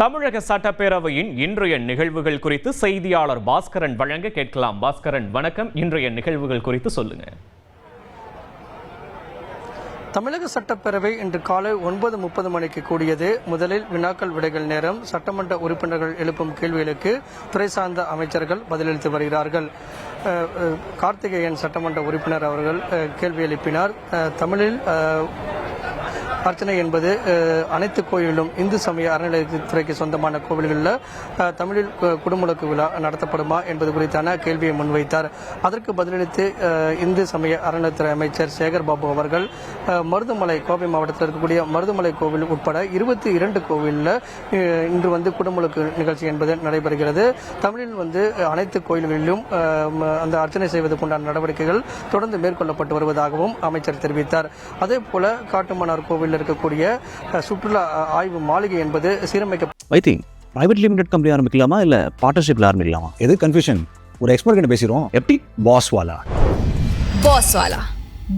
தமிழக சட்டப்பேரவையின் இன்றைய நிகழ்வுகள் குறித்து செய்தியாளர் பாஸ்கரன் வழங்க கேட்கலாம். பாஸ்கரன் வணக்கம். இன்றைய நிகழ்வுகள் குறித்து சொல்லுங்க. தமிழக சட்டப்பேரவை இன்று காலை 9:30 மணிக்கு கூடியது. முதலில் வினாக்கள் விடைகள் நேரம். சட்டமன்ற உறுப்பினர்கள் எழுப்பும் கேள்விகளுக்கு துறை சார்ந்த அமைச்சர்கள் பதிலளித்து வருகிறார்கள். கார்த்திகேயன் சட்டமன்ற உறுப்பினர் அவர்கள் கேள்வி எழுப்பினார். தமிழில் அர்ச்சனை என்பது அனைத்து கோயிலும் இந்து சமய அறநிலையத்துறைக்கு சொந்தமான கோவில்களில் தமிழில் குடமுழுக்கு விழா நடத்தப்படுமா என்பது குறித்தான கேள்வியை முன்வைத்தார். அதற்கு பதிலளித்து இந்து சமய அறநிலையத்துறை அமைச்சர் சேகர் பாபு அவர்கள் மருதுமலை, கோவை மாவட்டத்தில் இருக்கக்கூடிய மருதுமலை கோவில் உட்பட 22 கோவிலில் இன்று குடமுழுக்கு நிகழ்ச்சி என்பது நடைபெறுகிறது. தமிழில் அனைத்து கோயில்களிலும் அந்த அர்ச்சனை செய்வதற்குண்டான நடவடிக்கைகள் தொடர்ந்து மேற்கொள்ளப்பட்டு வருவதாகவும் அமைச்சர் தெரிவித்தார். அதே போல காட்டுமன்னார் கோவில் இருக்கக்கூடிய சுற்றுலா ஆய்வு மாளிகை என்பது சீரமைக்க பிரைவேட் லிமிடெட் கம்பெனி ஆரம்பிக்கலாமா இல்ல பார்ட்னர்ஷிப்ல ஆரம்பிக்கலாமா? எது கன்ஃபியூஷன்? ஒரு எக்ஸ்பர்ட் கிட்ட பேசிரோம். எப்படி பாஸ் வாலா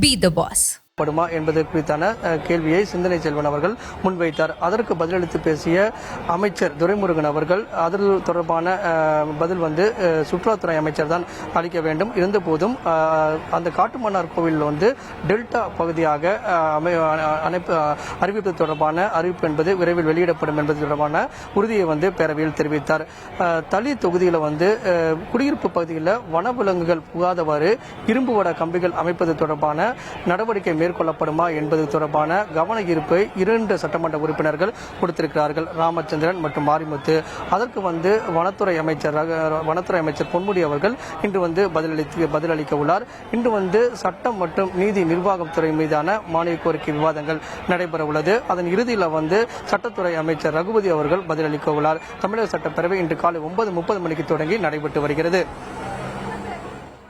பி தி பாஸ் படுமா என்பது குறித்தான கேள்வியை சிந்தனை செல்வன் அவர்கள் முன்வைத்தார். அதற்கு பதிலளித்து பேசிய அமைச்சர் துரைமுருகன் அவர்கள் அதில் தொடர்பான பதில் சுற்றுலாத்துறை அமைச்சர் தான் அளிக்க வேண்டும். இருந்தபோதும் அந்த காட்டுமன்னார் கோவில் டெல்டா பகுதியாக அறிவிப்பு தொடர்பான அறிவிப்பு என்பது விரைவில் வெளியிடப்படும் என்பது தொடர்பான உறுதியை பேரவையில் தெரிவித்தார். தளி தொகுதியில் குடியிருப்பு பகுதியில் வனவிலங்குகள் புகாதவாறு இரும்பு வட கம்பிகள் அமைப்பது தொடர்பான நடவடிக்கை மேற்கொள்ளப்படுமா என்பது தொடர்பான கவன ஈர்ப்பை 2 சட்டமன்ற உறுப்பினர்கள் கொடுத்திருக்கிறார்கள், ராமச்சந்திரன் மற்றும் மாரிமுத்து. அதற்கு வனத்துறை அமைச்சர் பொன்முடி அவர்கள் இன்று பதிலளிக்க உள்ளார். இன்று சட்டம் மற்றும் நீதி நிர்வாகம் துறை மீதான மானிய கோரிக்கை விவாதங்கள் நடைபெற உள்ளது. அதன் இறுதியில் சட்டத்துறை அமைச்சர் ரகுபதி அவர்கள் பதிலளிக்க உள்ளார். தமிழக சட்டப்பேரவை இன்று காலை 9:30 மணிக்கு தொடங்கி நடைபெற்று வருகிறது.